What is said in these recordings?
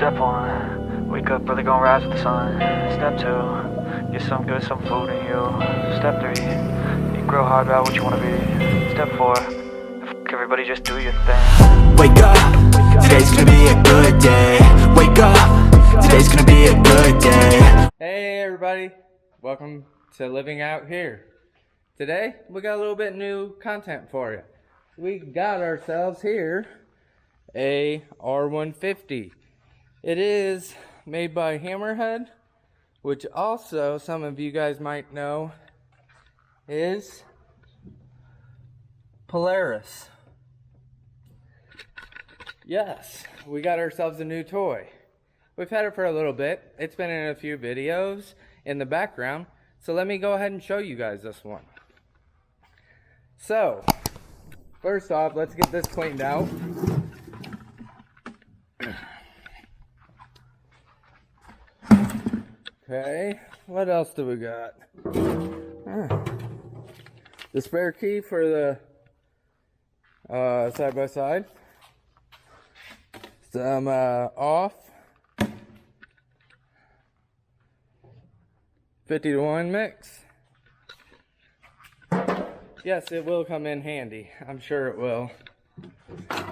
Step 1, wake up, brother, gonna rise with the sun. Step 2, get some good, some food in you. Step 3, you grow hard about what you wanna be. Step 4, everybody just do your thing. Wake up, today's gonna be a good day. Wake up, today's gonna be a good day. Hey everybody, welcome to Living Out Here. Today, we got a little bit new content for you. We got ourselves here a R-150. It is made by Hammerhead, which also some of you guys might know is Polaris. Yes, we got ourselves a new toy. We've had it for a little bit. It's been in a few videos in the background. So let me go ahead and show you guys this one. So, first off, let's get this cleaned out. Okay, what else do we got? The spare key for the side-by-side. Some off 50-to-1 mix. Yes, it will come in handy. I'm sure it will.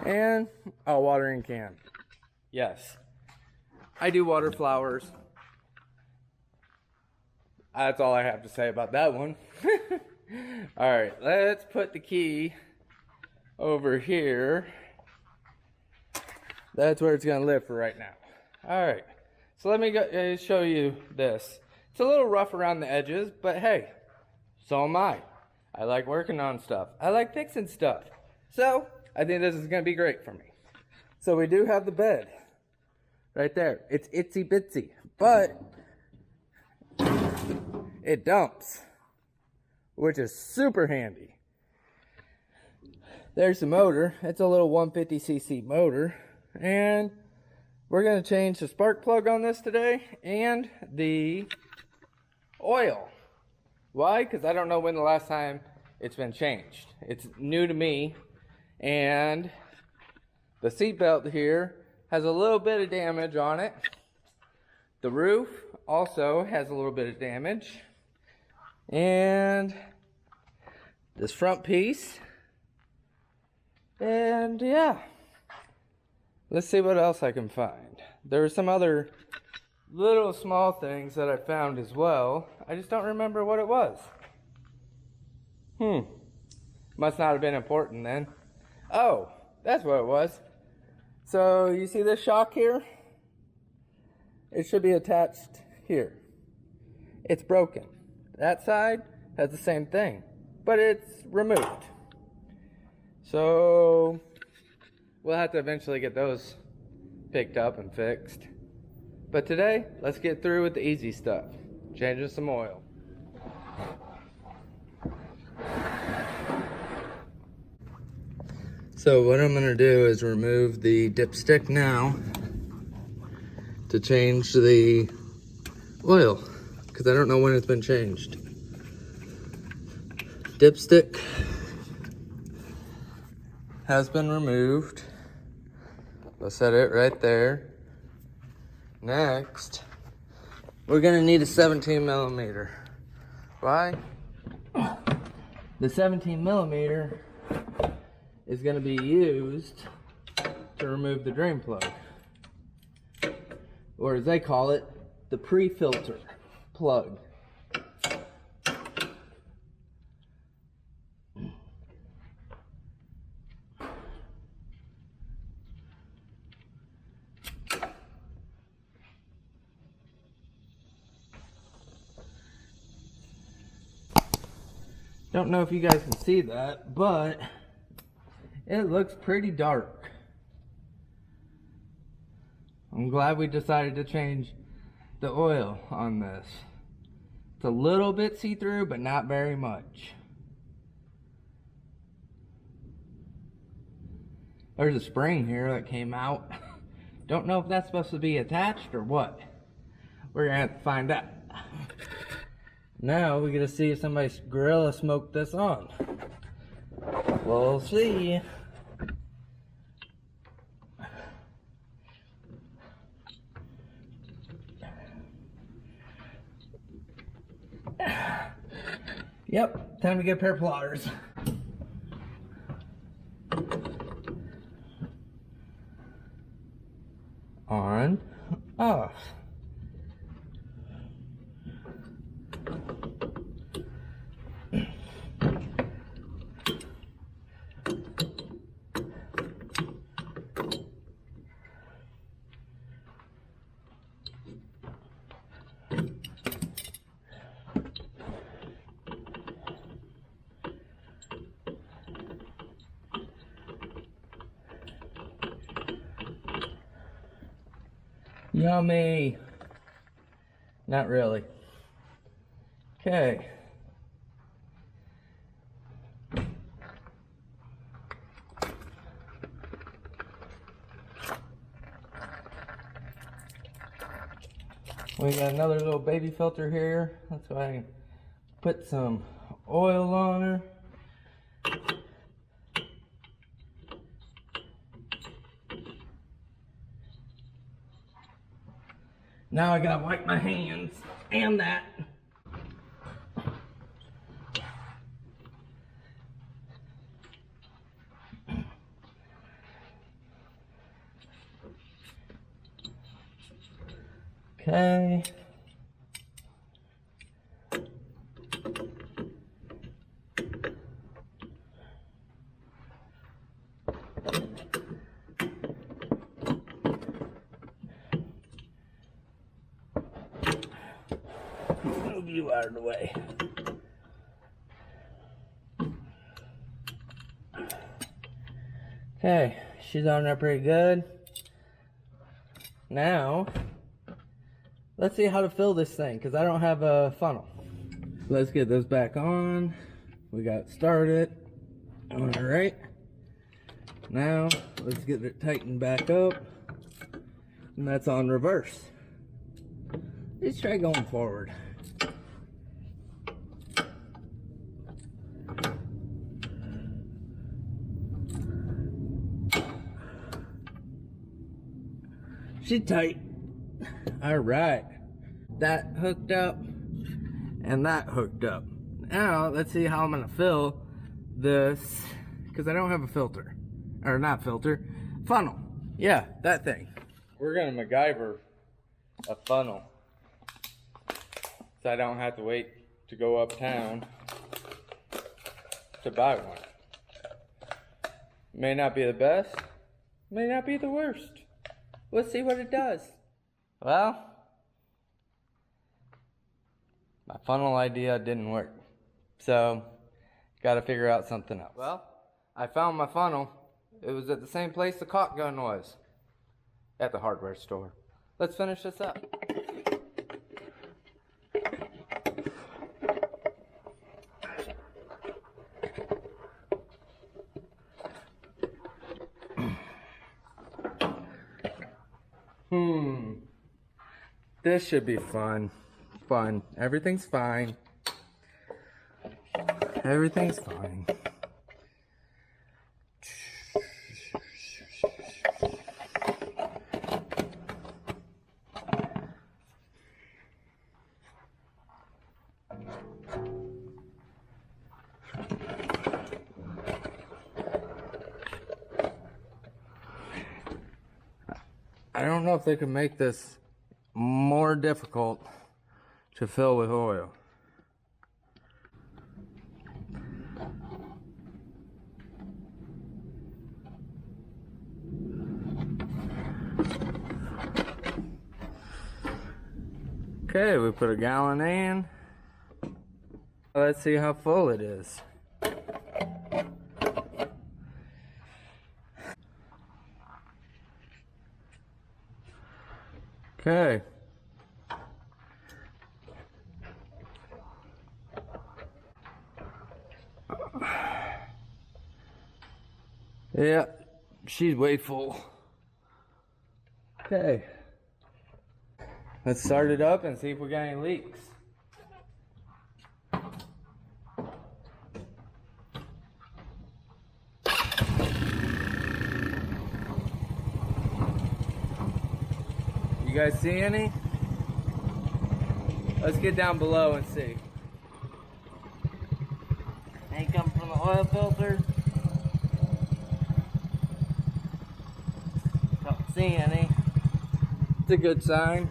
And a watering can. Yes, I do water flowers. That's all I have to say about that one. Alright, let's put the key over here. That's where it's going to live for right now. Alright, so let me go, show you this. It's a little rough around the edges, but hey, so am I. I like working on stuff. I like fixing stuff. So, I think this is going to be great for me. So we do have the bed. Right there. It's itsy bitsy. But it dumps, which is super handy. There's the motor. It's a little 150cc motor. And we're going to change the spark plug on this today and the oil. Why? Because I don't know when the last time it's been changed. It's new to me. And the seatbelt here has a little bit of damage on it. The roof also has a little bit of damage. And this front piece. And yeah. Let's see what else I can find. There were some other little small things that I found as well. I just don't remember what it was. Must not have been important then. Oh, that's what it was. So you see this shock here? It should be attached here. It's broken. That side has the same thing, but it's removed. So we'll have to eventually get those picked up and fixed. But today, let's get through with the easy stuff. Changing some oil. So what I'm going to do is remove the dipstick now to change the oil, because I don't know when it's been changed. Dipstick has been removed. I'll set it right there. Next, we're gonna need a 17 millimeter. Why? The 17 millimeter is gonna be used to remove the drain plug, or as they call it, the pre-filter plug. Don't know if you guys can see that, but it looks pretty dark. I'm glad we decided to change the oil on this. It's a little bit see-through, but not very much. There's a spring here that came out. Don't know if that's supposed to be attached or what. We're gonna have to find out. Now we gotta see if somebody gorilla smoked this on. We'll see. Yep, time to get a pair of pliers. On, off. Yummy. Not really. Okay. We got another little baby filter here. That's why I can put some oil on her. Now I gotta wipe my hands and that. Okay. Move you out of the way. Okay, she's on there pretty good. Now, let's see how to fill this thing, because I don't have a funnel. Let's get this back on. We got started. Alright. Now, let's get it tightened back up. And that's on reverse. Let's try going forward. She's tight. Alright. That hooked up and that hooked up. Now let's see how I'm gonna fill this, because I don't have a filter. Or not filter, funnel. Yeah, that thing. We're gonna MacGyver a funnel so I don't have to wait to go uptown to buy one. May not be the best, may not be the worst. Let's see what it does. Well, my funnel idea didn't work. So, gotta figure out something else. Well, I found my funnel. It was at the same place the caulk gun was. At the hardware store. Let's finish this up. This should be fun. Fun. Everything's fine. Everything's fine. I don't know if they can make this more difficult to fill with oil. Okay, we put a gallon in. Let's see how full it is. Okay. Yeah, she's way full. Okay. Let's start it up and see if we got any leaks. You guys see any? Let's get down below and see. Ain't coming from the oil filter. Don't see any. It's a good sign.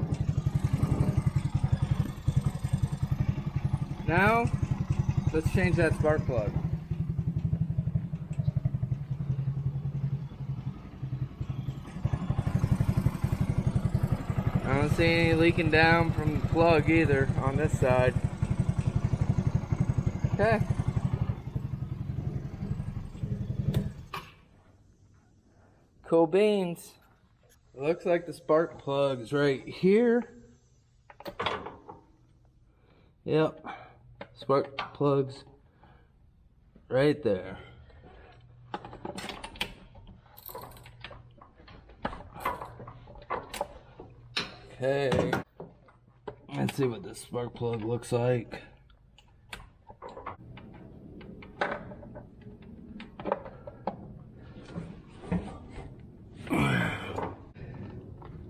Now, let's change that spark plug. I don't see any leaking down from the plug either on this side. Okay. Cool beans. Looks like the spark plug is right here. Yep. Spark plugs right there. Okay. Let's see what this spark plug looks like.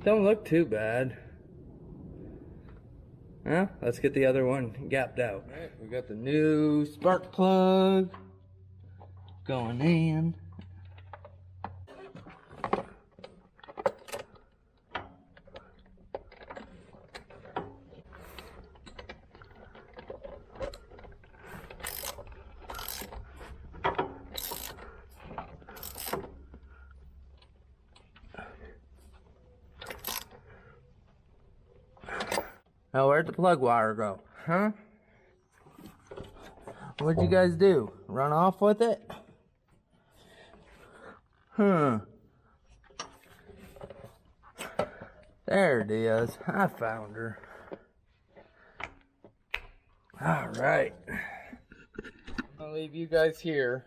Don't look too bad. Well, let's get the other one gapped out. Alright, we got the new spark plug going in. Now, where'd the plug wire go? Huh? What'd you guys do? Run off with it? Huh. There it is. I found her. Alright. I'll leave you guys here.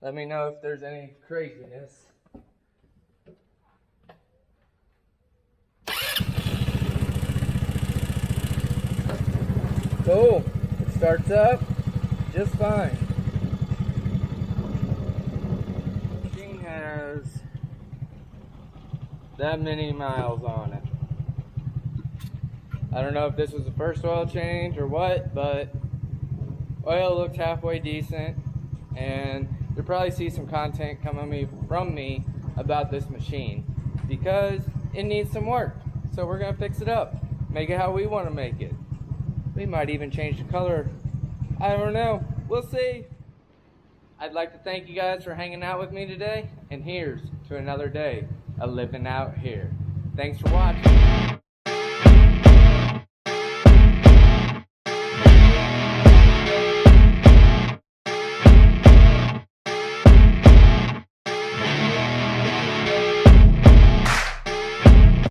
Let me know if there's any craziness. Cool. It starts up just fine. The machine has that many miles on it. I don't know if this was the first oil change or what, but oil looks halfway decent, and you'll probably see some content coming from me about this machine because it needs some work. So we're gonna fix it up, make it how we want to make it. We might even change the color. I don't know. We'll see. I'd like to thank you guys for hanging out with me today. And here's to another day of living out here. Thanks for watching.